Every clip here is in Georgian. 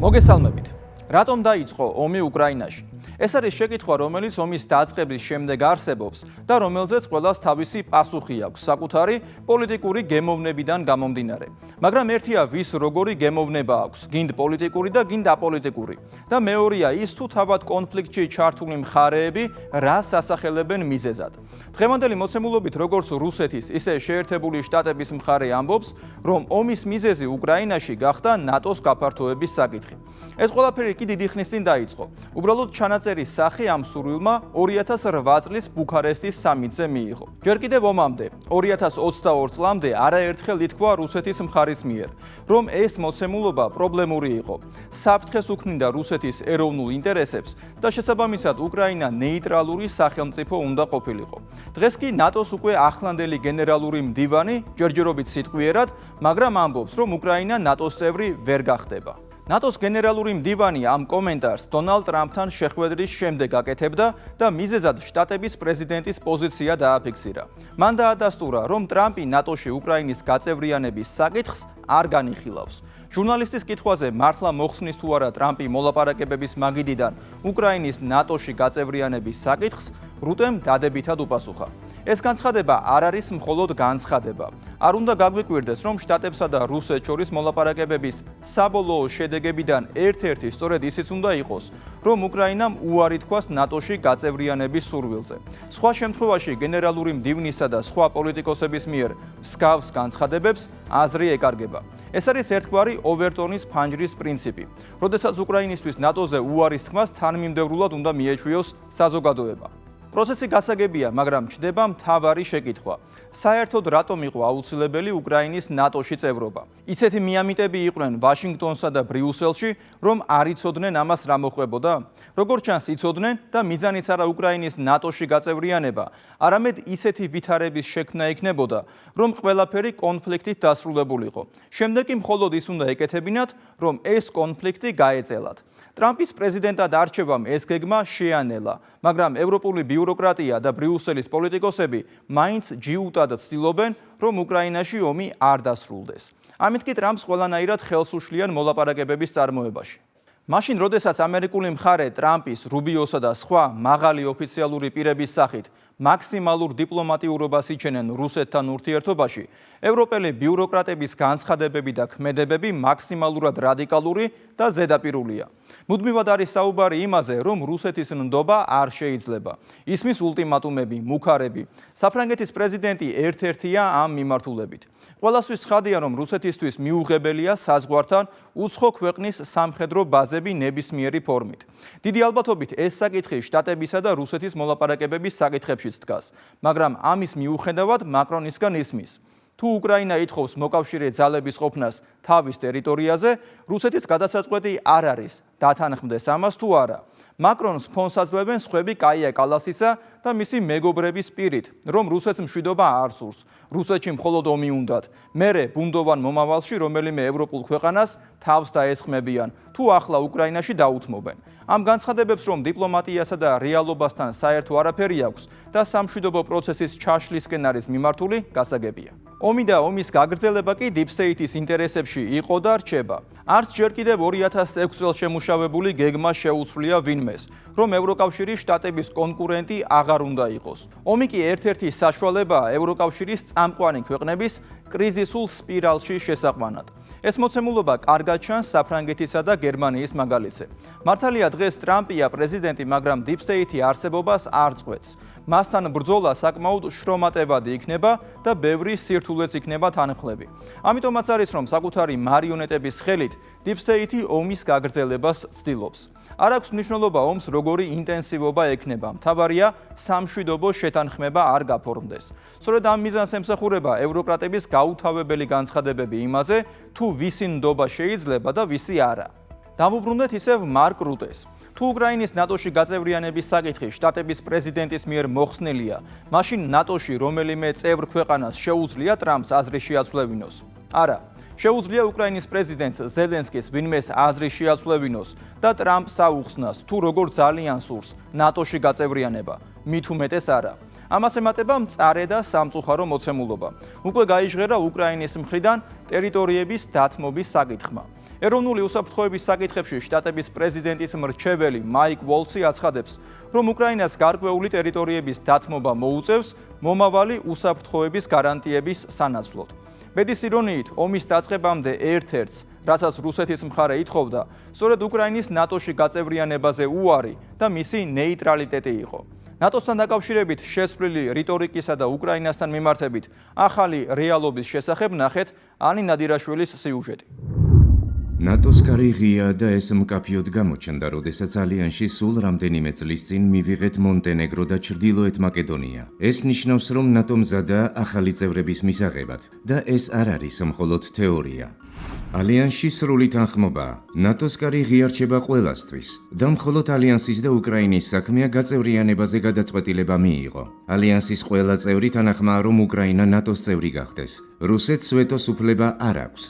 მოგესალმებით. რატომ დაიწყო ომი უკრაინაში? ეს არის შეკითხვა, რომელიც ომის დაწყების შემდეგ არსებობს და რომელზეც ყველას თავისი პასუხი აქვს, საკუთარი პოლიტიკური გემოვნებიდან გამომდინარე. მაგრამ ერთია, ვის როგორი გემოვნება აქვს, გინდ პოლიტიკური და გინდ აპოლიტიკური. და მეორეა ის, თუ თავად კონფლიქტში ჩართული მხარეები რას ასახელებენ მიზეზად. დღევანდელი მოცემულობით როგორც რუსეთის, ისე შეერთებული შტატების მხარე ამბობს, რომ ომის მიზეზი უკრაინაში გახდა ნატოს გაფართოების საკითხი. ეს ყველაფერი კი დიდი ხნის წინ დაიწყო. უბრალოდ ჩანაწერის სახე ამ სურვილმა 2008 წლის ბუქარესტის სამიტზე მიიღო. ჯერ კიდევ ომამდე, 2022 წლამდე არაერთხელ ითქვა რუსეთის მხარის მიერ, რომ ეს მოცემულობა პრობლემური იყო. საფრთხეს უქმნიდა რუსეთის ეროვნულ ინტერესებს და შესაბამისად უკრაინა ნეიტრალური სახელმწიფო უნდა ყოფილიყო. დღეს კი ნატოს უკვე ახლანდელი გენერალური მდივანი ჯერჯერობით სიტყვიერად, მაგრამ ამბობს, რომ უკრაინა ნატოს წევრი ვერ გახდება. ნატოს გენერალური მდივანი ამ კომენტარს დონალდ ტრამპთან შეხვედრის შემდეგ აკეთებდა და მიზეზად შტატების პრეზიდენტის პოზიცია დააფიქსირა. მან დაადასტურა, რომ ტრამპი ნატოში უკრაინის გაწევრიანების საკითხს არ განიხილავს. ჟურნალისტის კითხვაზე მართლა მოხსნის თუ არა ტრამპი მოლაპარაკებების მაგიდიდან უკრაინის ნატოში გაწევრიანების საკითხს, რუტემ დადებითად უპასუხა. ეს განცხადება არ არის მხოლოდ განცხადება. არ უნდა გაგვიკვირდეს, რომ შტატებსა და რუსეთს შორის მოლაპარაკებების საბოლოო შედეგებიდან ერთ-ერთი სწორედ ისიც უნდა იყოს, რომ უკრაინამ უარი თქვას ნატოში გაწევრიანების სურვილზე. სხვა შემთხვევაში გენერალური მდივნისა და სხვა პოლიტიკოსების მიერ მსგავს განცხადებებს აზრი ეკარგება. ეს არის ერთგვარი ოვერტონის ფანჯრის პრინციპი. როდესაც უკრაინისთვის ნატოზე უარის თქმას თანმიმდევრულად უნდა მიეჩვიოს საზოგადოება. პროცესი გასაგებია, მაგრამ ჩნდება მთავარი შეკითხვა. საერთოდ რატომ იყო აუცილებელი უკრაინის ნატოში წევრობა? ისეთი მიამიტები იყვნენ ვაშინგტონსა და ბრიუსელში, რომ არ იცოდნენ ამას რა მოხდებოდა? როგორც ჩანს, იცოდნენ და მიზანიც არა უკრაინის ნატოში გაწევრიანება, არამედ ისეთი ვითარების შექმნა იქნებოდა, რომ ყველაფერი კონფლიქტით დასრულებულიყო. შემდეგ კი მხოლოდ ის უნდა ეკეთებინათ, რომ ეს კონფლიქტი გაეწელათ. ტრამპის პრეზიდენტად არჩევამ ეს გეგმა შეანელა, მაგრამ ევროპული ბიუროკრატია და ბრიუსელის პოლიტიკოსები მაინც ჯიუტად ცდილობენ, რომ უკრაინაში ომი არ დასრულდეს. ამით კი ტრამპს ყველანაირად ხელს უშლიან მოლაპარაკებების წარმოებაში. მაშინ, როდესაც ამერიკული მხარე ტრამპის, რუბიოსა და სხვა მაღალი ოფიციალური პირების სახით მაქსიმალურ დიპლომატიურობას იჩენენ რუსეთთან ურთიერთობაში, ევროპელი ბიუროკრატების განცხადებები და ქმედებები მაქსიმალურად რადიკალური და ზედაპირულია. მუდმივად არის საუბარი იმაზე, რომ რუსეთის ნდობა არ შეიძლება. ისმის ულტიმატუმები, მუქარები. საფრანგეთის პრეზიდენტი ერთ-ერთია ამ მიმართულებით. ყველასთვის ცხადია, რომ რუსეთისთვის მიუღებელია საზღვართან უცხო ქვეყნის სამხედრო ბაზები ნებისმიერი ფორმით. დიდი ალბათობით ეს საკითხი შტატებისა და რუსეთის მოლაპარაკებების საკითხებშიც დგას, მაგრამ ამის მიუხედავად მაკრონისგან ისმის. თუ უკრაინა ითხოვს მოკავშირე ძალების ყოფნას თავის ტერიტორიაზე, რუსეთის გადასაწყვეტი არ არის დათანხმდეს ამას თუ არა. მაკრონს ფონს აძლევენ სხვები კაია კალასისა და მისი მეგობრების პირით, რომ რუსეთს მშვიდობა არ სურს. რუსეთში მხოლოდ ომი უნდათ. მერე ბუნდოვან მომავალში რომელიმე ევროპულ ქვეყანას თავს დაესხმებიან, თუ ახლა უკრაინაში დაუთმობენ. ამ განცხადებებს, რომ დიპლომატიასა და რეალობასთან საერთო არაფერი აქვს და სამშვიდობო პროცესის ჩაშლისკენ არის მიმართული, გასაგებია. ომი და ომის გაგრძელება კი Deep State-ის ინტერესებში იყო და რჩება. არც ჯერ კიდევ 2006 წელს შემუშავებული გეგმა შეუცვლია ვინმეს, რომ ევროკავშირის შტატების კონკურენტი აღარ უნდა იყოს. ომი კი ერთ-ერთი საშუალებაა ევროკავშირის წამყვანი ქვეყნების კრიზისულ სპირალში შესაყვანად. ეს მოცემულობა კარგად ჩანს საფრანგეთისა და გერმანიის მაგალითზე. მართალია დღეს ტრამპია პრეზიდენტი, მაგრამ Deep State-ი არსებობას არ წყვეტს. მასთან ბრძოლა საკმაოდ შრომატევადი იქნება და ბევრი სირთულეც იქნება თანხლები. ამიტომაც არის, რომ საკუთარი მარიონეტების ხელით Deep State-ი ომის გაგრძელებას ცდილობს. არ აქვს მნიშვნელობა ომს როგორი ინტენსივობა ექნება, მთავარია სამშვიდობო შეთანხმება არ გაფორმდეს. სწორედ ამ მიზანს ემსახურება ევროკრატების გაუთავებელი განცხადებები იმაზე, თუ ვისი ნდობა შეიძლება და ვისი არა. დავუბრუნდეთ ისევ მარკ რუტეს. თუ უკრაინის ნატოში გაწევრიანების საკითხი შტატების პრეზიდენტის მიერ მოხსნილია, მაშინ ნატოში რომელიმე წევრ ქვეყანას შეუძლია ტრამპს აზრი შეაცვლევინოს? არა. შეუძლია უკრაინის პრეზიდენტს ზელენსკის ვინმეს აზრი შეაცვლევინოს და ტრამპს აუხსნას, თუ როგორ ძალიან სურს ნატოში გაწევრიანება. მით უმეტეს არა. ამას ემატება მწარე და სამწუხარო მოცემულობა. უკვე გაიჟღერა უკრაინის მხრიდან ტერიტორიების დათმობის საკითხმა. ეროვნული უსაფრთხოების საკითხებში შტატების პრეზიდენტის მრჩეველი მაიკ ვოლცი აცხადებს, რომ უკრაინას გარკვეული ტერიტორიების დათმობა მოუწევს მომავალი უსაფრთხოების გარანტიების სანაცვლოდ. ბედის ირონიით, ომის დაწყებამდე ერთ-ერთს, რასაც რუსეთის მხარე ითხოვდა, სწორედ უკრაინის ნატოში გაწევრიანებაზე უარი და მისი ნეიტრალიტეტი იყო. ნატოსთან დაკავშირებით შესვლილი რიტორიკისა და უკრაინასთან მიმართებით ახალი რეალობის შესახებ ნახეთ ანი ნადირაშვილის სიუჟეტი. ნატოს კარი ღია და ეს მკაფიოდ გამოჩნდა, როდესაც ალიანსში სულ რამდენიმე წლის წინ მივიღეთ მონტენეგრო და ჩრდილოეთ მაკედონია. ეს ნიშნავს, რომ ნატო მზადაა ახალი წევრების მისაღებად და ეს არ არის მხოლოდ თეორია. ალიანსში სრული თანხმობა. ნატოს კარი ღია რჩება ყველასთვის და მხოლოდ ალიანსის და უკრაინის საქმეა გაწევრიანებაზე გადაწყვეტილება მიიღო. ალიანსის ყველა წევრი თანახმაა, რომ უკრაინა ნატოს წევრი გახდეს. რუსეთს ვეტოს უფლება არ აქვს.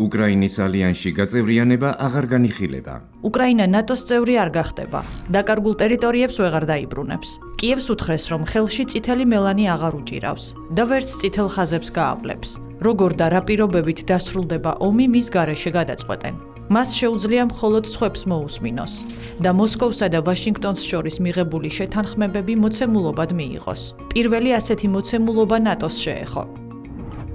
უკრაინის ალიანსში გაწევრიანება აღარ განიხილება. უკრაინა ნატოს წევრი არ გახდება. დაკარგულ ტერიტორიებს ვეღარ დაიბრუნებს. კიევს უთხრეს, რომ ხელში წითელი მელანი აღარ უჭირავს და ვერც წითელ ხაზებს გაავლებს. როგორ და რა პირობებით დასრულდება ომი მის გარეშე გადაწყვეტენ. მას შეუძლია მხოლოდ სხვებს მოусმინოს და მოსკოვსა და ვაშინგტონს შორის მიღებული შეთანხმებები მოცემულობად მიიღოს. პირველი ასეთი მოცემულობა ნატოს შეეხო.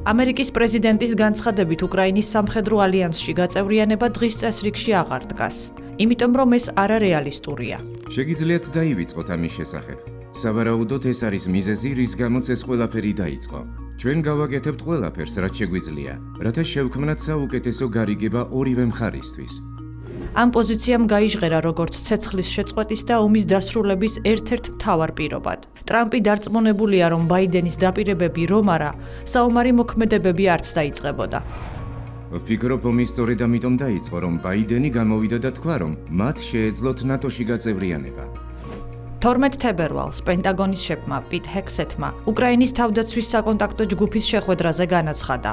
ამერიკის პრეზიდენტის განცხადებით უკრაინის სამხედრო ალიანსში გაწევრიანება დღის წესრიგში აღარ დგას, იმიტომ რომ ეს არარეალისტურია. შეგიძლიათ დაივიწყოთ ამის შესახებ. სავარაუდოდ ეს არის მიზეზი, რის გამოც ეს ყველაფერი დაიწყო. ჩვენ გავაკეთებთ ყველაფერს, რაც შეგვიძლია, რათა შევქმნათ საუკეთესო გარიგება ორივე მხარისთვის. ამ პოზიციამ გაიჟღერა როგორც ცეცხლის შეწყვეტის და ომის დასრულების ერთ-ერთ მთავარ პირობად. ტრამპი დარწმუნებულია, რომ ბაიდენის დაპირებები რომ არა, საომარი მოქმედებები არც დაიწყებოდა. ვფიქრობ, ომი სწორედ ამიტომ დაიწყო, რომ ბაიდენი გამოვიდა და თქვა, რომ მათ შეეძლოთ ნატოში გაწევრიანება. 12 თებერვალს პენტაგონის შეფმა პიტ ჰექსეთმა უკრაინის თავდაცვის საკონტაქტო ჯგუფის შეხვედრაზე განაცხადა,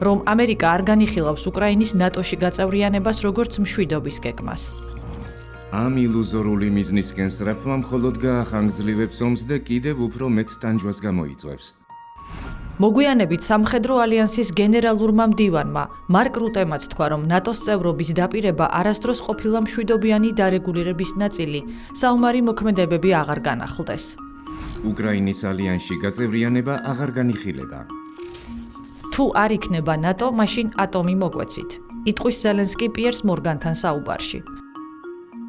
რომ ამერიკა არ განიხილავს უკრაინის ნატოში გაწევრიანებას როგორც მშვიდობის გეგმას. ამ ილუზორული მიზნისკენ სწრაფმა მხოლოდ გაახანგრძლივებს ომს და კიდევ უფრო მეტ ტანჯვას გამოიწვევს. მოგვიანებით სამხედრო ალიანსის გენერალურმა მდივანმა მარკ რუტემაც თქვა, რომ ნატოს წევრობის დაპირება არასდროს ყოფილა მშვიდობიანი დარეგულირების ნაწილი, საომარი მოქმედებები აღარ განახლდეს. უკრაინის ალიანსში გაწევრიანება აღარ განიხილება. თუ არ იქნება ნატო, მაშინ ატომი მოგვეცით. იტყვის ზელენსკი პიერს მორგანთან საუბარში.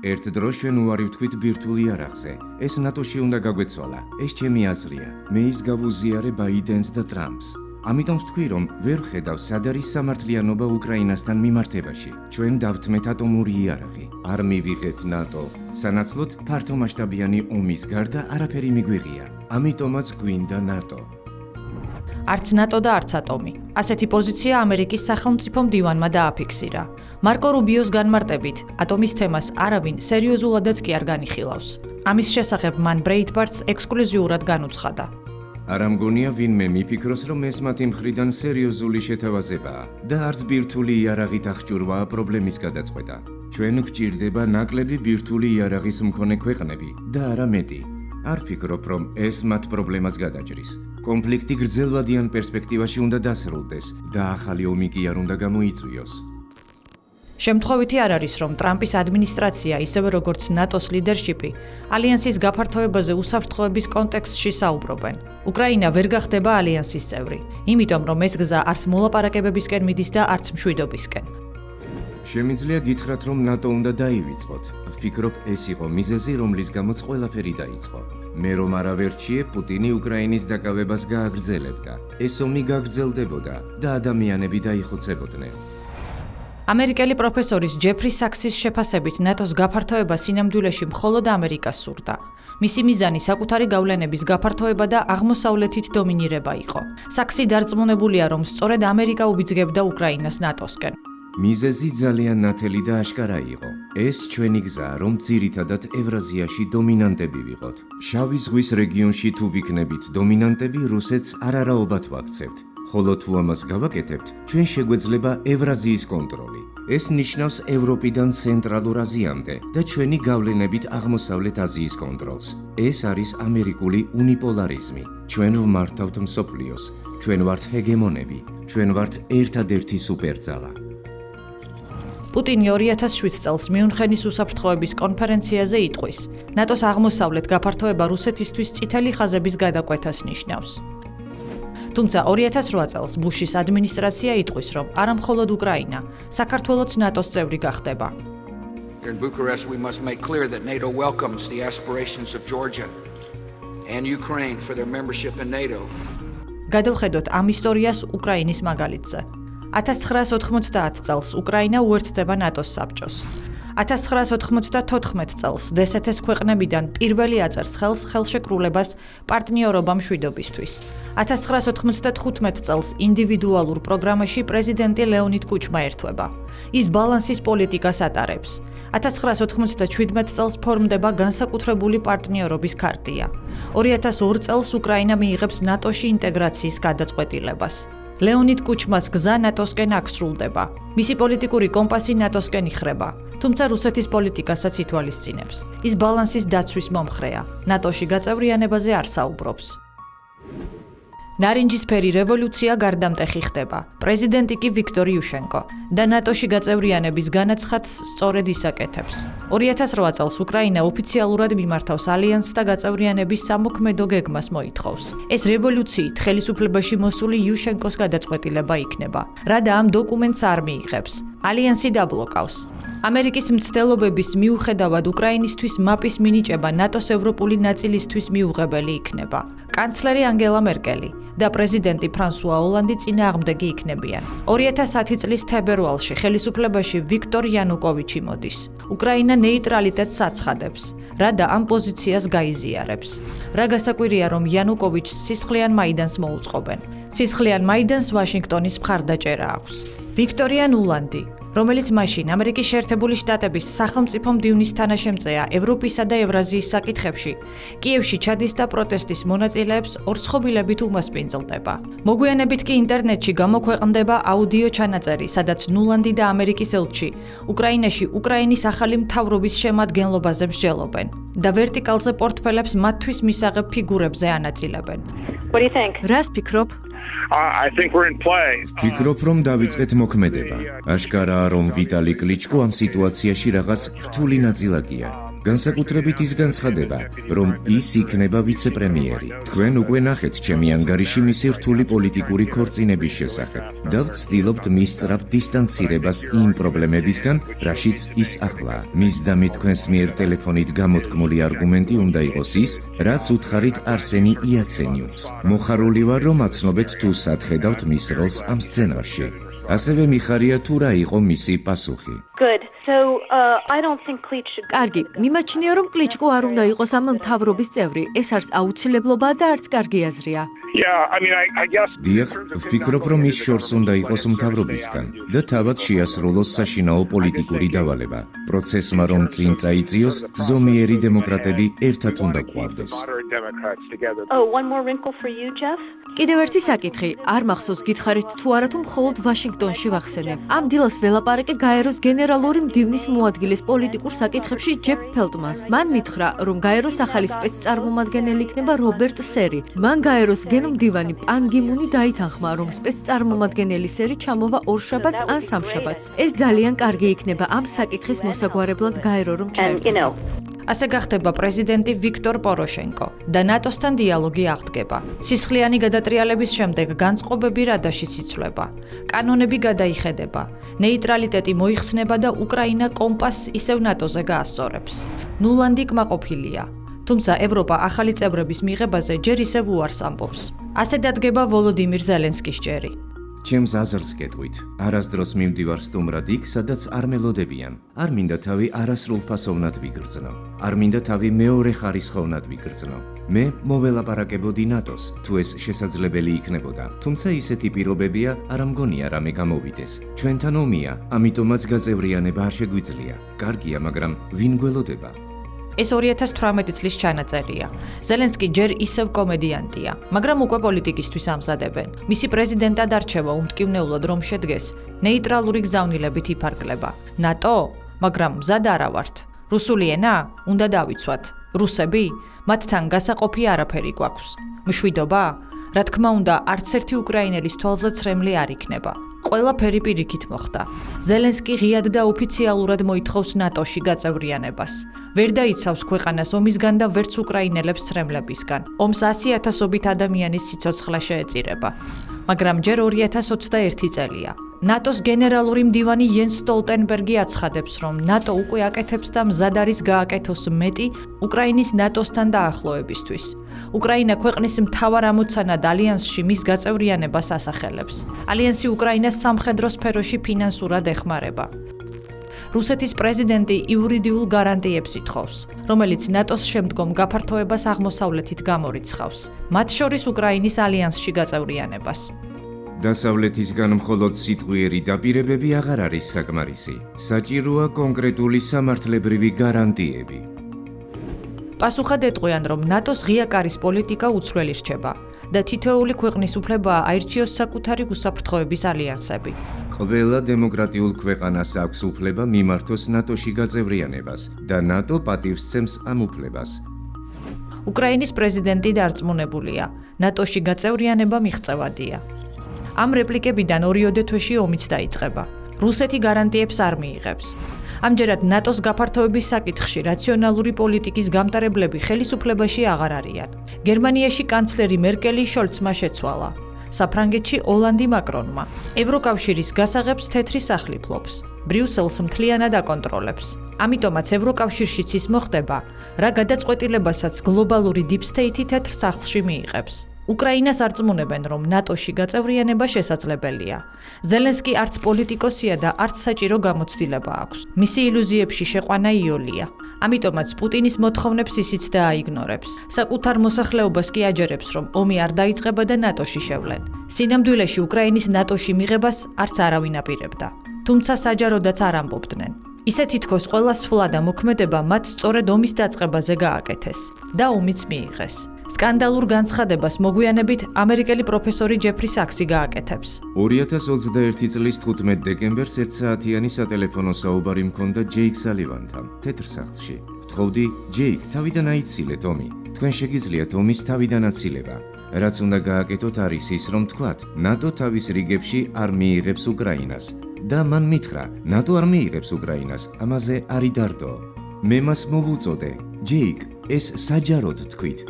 ერთ დროს ჩვენ უარი ვთქვით ბირთვული იარაღზე. ეს ნატოში უნდა გაგვეცვალა. ეს ჩემი აზრია. მე ის გავუზიარე ბაიდენს და ტრამპს. ამიტომ ვთქვი, რომ ვერ ხედავ სად არის სამართლიანობა უკრაინასთან მიმართებაში. ჩვენ დავთმეთ ატომური იარაღი. არ მივიღეთ ნატო. სანაცვლოდ ფართომასშტაბიანი ომის გარდა არაფერი მიგვიღია. ამიტომაც გვინდა ნატო. არც ნატო და არც ატომი. ასეთი პოზიცია ამერიკის სახელმწიფო მდივანმა დააფიქსირა. მარკო რუბიოს განმარტებით, ატომის თემას არავინ სერიოზულადაც კი არ განიხილავს. ამის შესახებ მან ბრეიტბარტს ექსკლუზიურად განუცხადა. არ ამგონია ვინმე მიფიქროს, რომ ეს მათი მხრიდან სერიოზული შეთავაზებაა და არც ბირთვული იარაღით აღჭურვაა პრობლემის გადაწყვეტა. ჩვენ გვჭირდება ნაკლები ბირთვული იარაღის მქონე ქვეყნები და არა მეტი. არ ფიქრობ, რომ ეს მათ პრობლემას გადაჭრის. კონფლიქტი გრძელვადიან პერსპექტივაში უნდა დასრულდეს და ახალი ომი კი არ უნდა გამოიწვიოს. შემთხვევითი არ არის, რომ ტრამპის ადმინისტრაცია, ისევე როგორც ნატოს ლიდერშიპი, ალიანსის გაფართოებაზე უსაფრთხოების კონტექსტში საუბრობენ. უკრაინა ვერ გახდება ალიანსის წევრი, იმიტომ რომ ეს გზა არც მოლაპარაკებებისკენ მიდის და არც მშვიდობისკენ. შემიძლია გითხრათ, რომ ნატო უნდა დაივიწყოთ. ვფიქრობ, ეს იყო მიზეზი, რომლის გამოც ყველაფერი დაიწყო. მე რომ არა ვერჩიე, პუტინი უკრაინის დაკავებას გააგრძელებდა. ეს ომი გაგრძელდებოდა და ადამიანები დაიხოცებოდნენ. ამერიკელი პროფესორის ჯეფრი საქსის შეფასებით ნატოს გაფართოება სინამდვილეში მხოლოდ ამერიკას სურდა. მისი მიზანი საკუთარი გავლენების გაფართოება და აღმოსავლეთით დომინირება იყო. საქსი დარწმუნებულია, რომ სწორედ ამერიკა უბიძგებდა უკრაინას ნატოსკენ. მიზეზი ძალიან ნათელი და აშკარა იყო. ეს ჩვენი გზაა, რომ ძირითადად ევრაზიაში დომინანტები ვიყოთ. შავი ზღვის რეგიონში თუ ვიქნებით დომინანტები, რუსეთს არარაობად ვაქცევთ. ხოლო თუ ამას გავაკეთებთ, ჩვენ შეგვეძლება ევრაზიის კონტროლი. ეს ნიშნავს ევროპიდან ცენტრალურ აზიამდე და ჩვენი გავლენებით აღმოსავლეთ აზიის კონტროლს. ეს არის ამერიკული უნიპოლარიზმი. ჩვენ ვმართავთ მსოფლიოს. ჩვენ ვართ ჰეგემონები. ჩვენ ვართ ერთადერთი სუპერძალა. პუტინი 2007 წელს მიუნხენის უსაფრთხოების კონფერენციაზე იტყვის: ნატოს აღმოსავლეთ გაფართოება რუსეთისთვის წითელი ხაზების გადაკვეთას ნიშნავს. თუმცა 2008 წელს ბუშის ადმინისტრაცია იტყვის, რომ არა მხოლოდ უკრაინა, საქართველოც ნატოს წევრი გახდება. In Bucharest, we must make clear that NATO welcomes the aspirations of Georgia and Ukraine for their membership in NATO. გადავხედოთ ამ ისტორიას უკრაინის მაგალითზე. 1990 წელს უკრაინა უერთდება ნატოს საბჭოს. 1994 წელს დსთ-ს ქვეყნებიდან პირველი აწერს ხელს ხელშეკრულებას პარტნიორობა მშვიდობისთვის. 1995 წელს ინდივიდუალურ პროგრამაში პრეზიდენტი ლეონიდ კუჩმა ერთვება. ის ბალანსის პოლიტიკას ატარებს. 1997 წელს ფორმდება განსაკუთრებული პარტნიორობის ქარტია. 2002 წელს უკრაინა მიიღებს ნატოში ინტეგრაციის გადაწყვეტილებას. ლეონიდ კუჩმას გზა ნატოსკენ აღსრულდება. მისი პოლიტიკური კომპასი ნატოსკენ იხრება. თუმცა რუსეთის პოლიტიკასაც ითვალისწინებს. ის ბალანსის დაცვის მომხრეა. ნატოში გაწევრიანებაზე არ საუბრობს. ნარინჯისფერი რევოლუცია გარდამტეხი ხდება. პრეზიდენტი კი ვიქტორ იუშენკო და ნატოში გაწევრიანების განაცხადს სწორედ ისაკეთებს. 2008 წელს უკრაინა ოფიციალურად მიმართავს ალიანსს და გაწევრიანების სამოქმედო გეგმას მოითხოვს. ეს რევოლუციით ხელისუფლებაში მოსული იუშენკოს გადაწყვეტილება იქნება. რადა ამ დოკუმენტს არ მიიღებს, ალიანსი დაბლოკავს. ამერიკის მცდელობების მიუხედავად უკრაინისთვის მაპის მინიჭება ნატოს ევროპული ნაწილისთვის მიუღებელი იქნება. კანცლერი ანგელა მერკელი და პრეზიდენტი ფრანსუა ოლანდი წინააღმდეგი იქნებიან. 2010 წლის თებერვალში ხელისუფლებაში ვიქტორ იანუკოვიჩი მოდის. უკრაინა ნეიტრალიტეტს აცხადებს, რადა ამ პოზიციას გაიზიარებს. რა გასაკვირია, რომ იანუკოვიჩს სისხლიან მაიდანს მოუწყობენ. სისხლიან მაიდანს ვაშინგტონის მხარდაჭერა აქვს. ვიქტორიან ულანდი, რომელიც მაშინ ამერიკის შეერთებული შტატების სახელმწიფო მდივნის თანაშემწეა ევროპისა და ევრაზიის საკითხებში, კიევში ჩადის და პროტესტის მონაწილეებს ორცხობილებით უმასპინძლდება. მოგვიანებით კი ინტერნეტში გამოქვეყნდება აუდიო ჩანაწერი, სადაც ნულანდი და ამერიკის ელჩი უკრაინაში უკრაინის ახალი მთავრობის შემადგენლობაზე მსჯელობენ და ვერტიკალზე პორტფელებს მათთვის მისაღებ ფიგურებზე ანაწილებენ. What do you think? რას ფიქრობ? I think we're in play. ფიქრობ, რომ დავიწყეთ მოქმედება. აშკარაა, რომ ვიტალი კლიჩკო ამ სიტუაციაში რაღაც რთული ნაწილაკია. განსაკუთრებით ის განცხადება, რომ ის იქნება ვიცე-პრემიერი. თქვენ უკვე ნახეთ ჩემი ანგარიში მისი რთული პოლიტიკური ქორწინების შესახებ და ვცდილობთ მის სწრაფ დისტანცირებას იმ პრობლემებისგან, რაშიც ის ახლაა. მის და მე თქვენს მიერ ტელეფონით გამოთქმული არგუმენტი უნდა იყოს ის, რაც უთხარით არსენი იაცენიუკს. მოხარული ვარ, რომ აცნობეთ თუ სად ხედავთ მის როლს ამ სცენარში. ასევე მიხარია თუ რა იყო მისი პასუხი. Good. So, I don't think Klitsch should... კარგი, მიმაჩნია, რომ კლიჩკო არ უნდა იყოს ამ მთავრობის წევრი. ეს არც აუცილებლობაა და არც კარგი აზრია. Yeah, I mean, I guess... დიახ, ვფიქრობ, რომ ის შორს უნდა იყოს მთავრობისგან და თავად შეასრულოს საშინაო პოლიტიკური დავალება. პროცესმა რომ წინ წაიწიოს, ზომიერი დემოკრატები ერთად უნდა ყვავდეს. Moderate Democrats together. Oh, one more wrinkle for you, Jeff? კიდევ ერთი საკითხი, არ მახსოვს გითხარით თუ არა თუ მხოლოდ ვაშინგტონში ვახსენე. ამ დილას ველაპარაკე გაეროს გენერალური მდივნის მოადგილის პოლიტიკურ საკითხებში ჯეფ ფელტმანს. მან მითხრა, რომ გაეროს ახალი სპეცწარმომადგენელი იქნება რობერტ სერი. მან გაეროს გენმდივანი პან გი მუნი დაითანხმა, რომ სპეცწარმომადგენელი სერი ჩამოვა ორშაბათს ან სამშაბათს. ეს ძალიან კარგი იქნება ამ საკითხის მოსაგვარებლად გაერო რომ ჩაერთო. ასე გახდება პრეზიდენტი ვიქტორ პოროშენკო და ნატოსთან დიალოგი აღდგება. სისხლიანი გადატრიალების შემდეგ განწყობები რადაშიც იცვლება. კანონები გადაიხედება. ნეიტრალიტეტი მოიხსნება და უკრაინა კომპასს ისევ ნატოზე გაასწორებს. ნულანდი კმაყოფილია. თუმცა ევროპა ახალი წევრების მიღებაზე ჯერ ისევ უარს ამბობს. ასე დადგება ვოლოდიმირ ზელენსკის ჭერი. ჩემს აზრს კეთვით. არასდროს მივდივარ სტუმრად იქ, სადაც არ მელოდებიან. არ მინდა თავი არასრულფასოვნად ვიგრძნო. არ მინდა თავი მეორე ხარისხოვნად ვიგრძნო. მე მოველაპარაკებოდი ნატოს, თუ ეს შესაძლებელი იქნებოდა. თუმცა ისეთი პირობებია, არ მგონია რამე გამოვიდეს. ჩვენთან ომია, ამიტომაც გაწევრიანება არ შეგვიძლია. კარგია, მაგრამ ვინ გველოდება? ეს 2018 წლის ჩანაწერია. ზელენსკი ჯერ ისევ კომედიანტია, მაგრამ უკვე პოლიტიკისთვის ამზადებენ. მისი პრეზიდენტად არჩევა უმტკივნეულად რომ შედგეს, ნეიტრალური გზავნილებით იფარგლება. ნატო? მაგრამ მზად არა ვართ. რუსული ენა? უნდა დავიცვათ. რუსები? მათთან გასაყოფი არაფერი გვაქვს. მშვიდობა? რა თქმა უნდა, არც ერთი უკრაინელის თვალზე ცრემლი არ იქნება. ყველაფერი პირიქით მოხდა. ზელენსკი ღიად და ოფიციალურად მოითხოვს ნატოში გაწევრიანებას. ვერ დაიცავს ქვეყანას ომისგან და ვერც უკრაინელებს ცრემლებისგან. ომს 100,000-ობით ადამიანის სიცოცხლე შეეწირება. მაგრამ ჯერ 2021 წელია. ნატოს გენერალური მდივანი იენს სტოლტენბერგი აცხადებს, რომ ნატო უკვე აკეთებს და მზად არის გააკეთოს მეტი უკრაინის ნატოსთან დაახლოებისთვის. უკრაინა ქვეყნის მთავარ ამოცანად ალიანსში მის გაწევრიანებას ასახელებს. ალიანსი უკრაინას სამხედრო სფეროში ფინანსურად ეხმარება. რუსეთის პრეზიდენტი იურიდიულ გარანტიებს ითხოვს, რომელიც ნატოს შემდგომ გაფართოებას აღმოსავლეთით გამორიცხავს, მათ შორის უკრაინის ალიანსში გაწევრიანებას. დასავლეთისგან მხოლოდ სიტყვიერი დაპირებები აღარ არის საკმარისი. საჭიროა კონკრეტული სამართლებრივი გარანტიები. პასუხად ეტყვიან, რომ ნატოს ღია კარის პოლიტიკა უცვლელი რჩება და თითოეული ქვეყნის უფლებაა აირჩიოს საკუთარი უსაფრთხოების ალიანსები. ყველა დემოკრატიულ ქვეყანას აქვს უფლება მიმართოს ნატოში გაწევრიანებას და ნატო პატივსცემს ამ უფლებას. უკრაინის პრეზიდენტი დარწმუნებულია, ნატოში გაწევრიანება მიღწევადია. ამ რეპლიკებიდან 2 თვეში ომიც დაიწყება. რუსეთი გარანტიებს არ მიიღებს. ამჯერად ნატოს გაფართოების საკითხში რაციონალური პოლიტიკის გამტარებლები ხელისუფლებაში აღარ არიან. გერმანიაში კანცლერი მერკელი შოლცმა შეცვალა. საფრანგეთში ოლანდი მაკრონმა. ევროკავშირის გასაღებს თეთრი სახლი ფლობს. ბრიუსელს მთლიანად აკონტროლებს. ამიტომაც ევროკავშირშიც ის მოხდება, რა გადაწყვეტილებასაც გლობალური დიპსტეითი თეთრ სახლში მიიღებს. უკრაინას არწმუნებენ, რომ ნატოში გაწევრიანება შესაძლებელია. ზელენსკი არც პოლიტიკოსია და არც საჭირო გამოცდილება აქვს. მისი ილუზიებში შეყვანა იოლია. ამიტომაც პუტინის მოთხოვნებს ისიც დააიგნორებს. საკუთარ მოსახლეობას კი აჯერებს, რომ ომი არ დაიწყება და ნატოში შევლენ. სინამდვილეში უკრაინის ნატოში მიღებას არც არავინ აპირებდა. თუმცა საჯაროდაც არ ამბობდნენ. ისე თითქოს ყველა სვლა და მოქმედება მათ სწორედ ომის დაწყებაზე გააკეთეს და ომიც მიიღეს. სკანდალურ განცხადებას მოგვიანებით ამერიკელი პროფესორი ჯეფრი საქსი გააკეთებს. 2021 წლის 15 დეკემბერს 1 საათიანი სატელეფონო საუბარი მქონდა ჯეიკ სალივანთან, თეთრ სახლში. ვთხოვდი, ჯეიკ, თავიდან აიცილეთ ომი. თქვენ შეგიძლიათ ომის თავიდან აცილება. რაც უნდა გააკეთოთ არის ის, რომ თქვათ, ნატო თავის რიგებში არ მიიღებს უკრაინას. და მან მითხრა, ნატო არ მიიღებს უკრაინას, ამაზე არ იდარდო. მე მას მოვუწოდე, ჯეიკ, ეს საჯაროდ თქვით.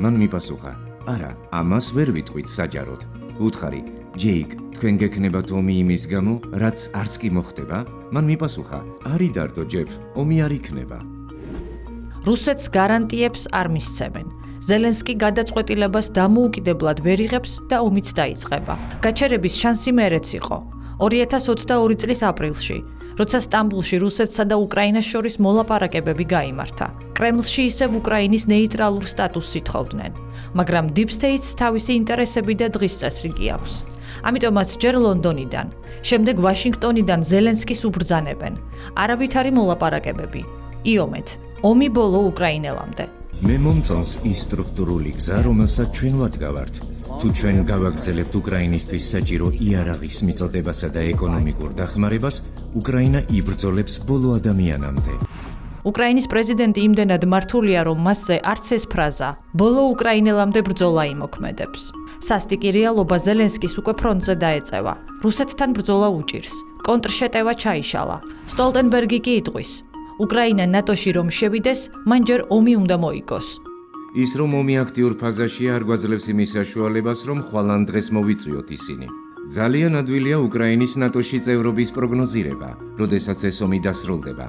მან მიპასუხა, არა, ამას ვერ ვიტყვით საჯაროდ. უთხარი, ჯეიკ, თქვენ გექნებათ ომი იმის გამო, რაც არც კი მოხდება? მან მიპასუხა, არ იდარდო ჯეფ, ომი არ იქნება. რუსეთს გარანტიებს არ მისცემენ. ზელენსკი გადაწყვეტილებას დამოუკიდებლად ვერ იღებს და ომიც დაიწყება. გაჩერების შანსი მერეც იყო. 2022 წლის აპრილში, როცა სტამბულში რუსეთსა და უკრაინას შორის მოლაპარაკებები გაიმართა. კრემლში ისევ უკრაინის ნეიტრალურ სტატუსს ითხოვდნენ, მაგრამ Deep State-ს თავისი ინტერესები და დღის წესრიგი აქვს. ამიტომაც ჯერ ლონდონიდან, შემდეგ ვაშინგტონიდან ზელენსკის უბრძანებენ. არავითარი მოლაპარაკებები. იომეთ, ომი ბოლო უკრაინელამდე. მე მომწონს ის სტრუქტურული გზა, რომელსაც ჩვენ ვადგავართ. თუ ჩვენ გავაგრძელებთ უკრაინისთვის საჭირო იარაღის მიწოდებასა და ეკონომიკურ დახმარებას, უკრაინა იბრძოლებს ბოლო ადამიანამდე. უკრაინის პრეზიდენტი იმდენად მართულია, რომ მასზე არც ეს ფრაზა ბოლო უკრაინელამდე ბრძოლა იმოქმედებს. სასტიკი რეალობა ზელენსკის უკვე ფრონტზე დაეწევა. რუსეთთან ბრძოლა უჭირს. კონტრშეტევა ჩაიშალა. სტოლტენბერგი კი იტყვის: უკრაინა ნატოში რომ შევიდეს, მან ჯერ ომი უნდა მოიგოს. ის რომ ომი აქტიურ ფაზაშია არ გვაძლევს იმის საშუალებას, რომ ხვალან დღეს მოვიწვიოთ ისინი. ძალიან ადვილია უკრაინის ნატოში წევრობის პროგნოზირება, როდესაც ეს ომი დასრულდება.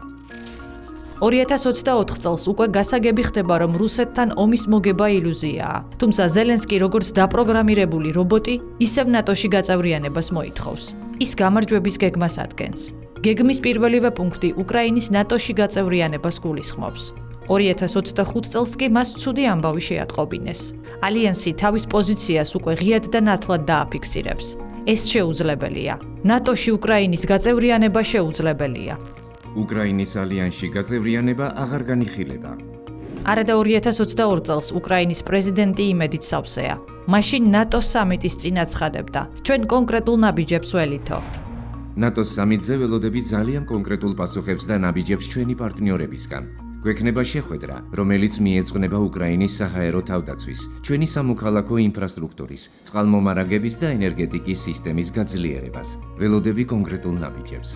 2024 წელს უკვე გასაგები ხდება, რომ რუსეთთან ომის მოგება ილუზიაა. თუმცა ზელენსკი როგორც დაპროგრამირებული რობოტი, ისევ ნატოში გაწევრიანებას მოითხოვს. ის გამარჯვების გეგმას ადგენს. გეგმის პირველივე პუნქტი უკრაინის ნატოში გაწევრიანებას გულისხმობს. 2025 წელს კი მას ცუდი ამბავი შეატყობინეს. ალიანსი თავის პოზიციას უკვე ღიად და ნათლად დააფიქსირებს. ეს შეუძლებელია. ნატოში უკრაინის გაწევრიანება შეუძლებელია. უკრაინის ალიანსში გაწევრიანება აღარ განიხილება. არადა 2022 წელს უკრაინის პრეზიდენტი იმედით სავსეა. მაშინ ნატოს სამიტის წინ აცხადებდა: ჩვენ კონკრეტულ ნაბიჯებს ველითო. ნატოს სამიტზე ველოდები ძალიან კონკრეტულ პასუხებს და ნაბიჯებს ჩვენი პარტნიორებისგან. გვექნება შეხვედრა, რომელიც მიეძღვნება უკრაინის საჰაერო თავდაცვის, ჩვენი სამოქალაქო ინფრასტრუქტურის, წყალმომარაგების და ენერგეტიკის სისტემის გაძლიერებას. ველოდები კონკრეტულ ნაბიჯებს.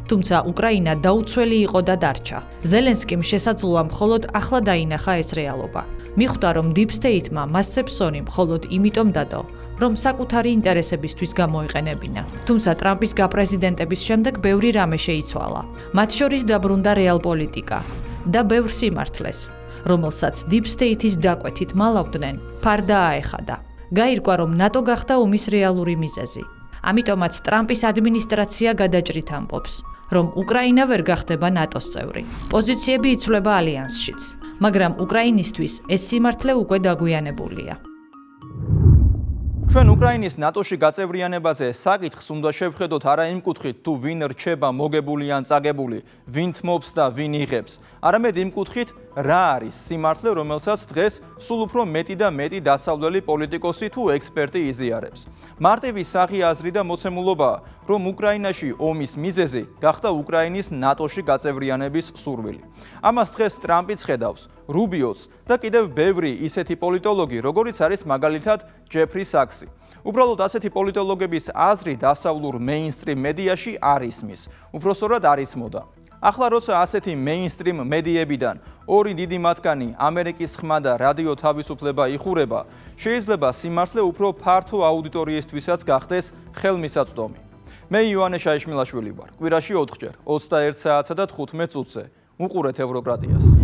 თუმცა უკრაინა დაუცველი იყო და დარჩა. ზელენსკიმ შესაძლოა მხოლოდ ახლა დაინახა ეს რეალობა. მიხვდა, რომ Deep State-მა მასზე ფსონი მხოლოდ იმიტომ დადო, რომ საკუთარი ინტერესებისთვის გამოიყენებინა. თუმცა ტრამპის გაპრეზიდენტების შემდეგ ბევრი რამე შეიცვალა. მათ შორის დაბრუნდა რეალპოლიტიკა და ბევრ სიმართლეს, რომელსაც Deep State-ის დაკვეთით მალავდნენ, ფარდა აეხადა. გაირკვა, რომ ნატო გახდა ომის რეალური მიზეზი. ამიტომაც ტრამპის ადმინისტრაცია გადაჭრით ამბობს, რომ უკრაინა ვერ გახდება ნატოს წევრი. პოზიციები იცვლება ალიანსშიც, მაგრამ უკრაინისთვის ეს სიმართლე უკვე დაგვიანებულია. ჩვენ უკრაინის ნატოში გაწევრიანებაზე საკითხს უნდა შევხედოთ არა იმ კუთხით, თუ ვინ რჩება მოგებული ან წაგებული, ვინ თმობს და ვინ იღებს, არამედ იმ კუთხით, რა არის სიმართლე, რომელსაც დღეს სულ უფრო მეტი და მეტი დასავლელი პოლიტიკოსი თუ ექსპერტი იზიარებს. მარტივი სახი აზრი და მოცემულობაა, რომ უკრაინაში ომის მიზეზი გახდა უკრაინის ნატოში გაწევრიანების სურვილი. ამას დღეს ტრამპიც ხედავს, რუბიოც და კიდევ ბევრი ისეთი პოლიტოლოგი, როგორიც არის მაგალითად ჯეფრი საქსი. უბრალოდ ასეთი პოლიტოლოგების აზრი დასავლურ მეინსტრიმ მედიაში არ ისმის, უბრალოდ არ ისმოდა. ახლა როცა ასეთი მეინსტრიმ მედიებიდან ორი დიდი მათგანი ამერიკის ხმა და რადიო თავისუფლება იხურება, შეიძლება სიმართლე უფრო ფართო აუდიტორიისთვისაც გახდეს ხელმისაწვდომი. მე ივანე შაიშმილაშვილი ვარ. კვირაში 4 ჯერ 21 საათსა და 15 წუთზე უყურეთ ევროკრატიას.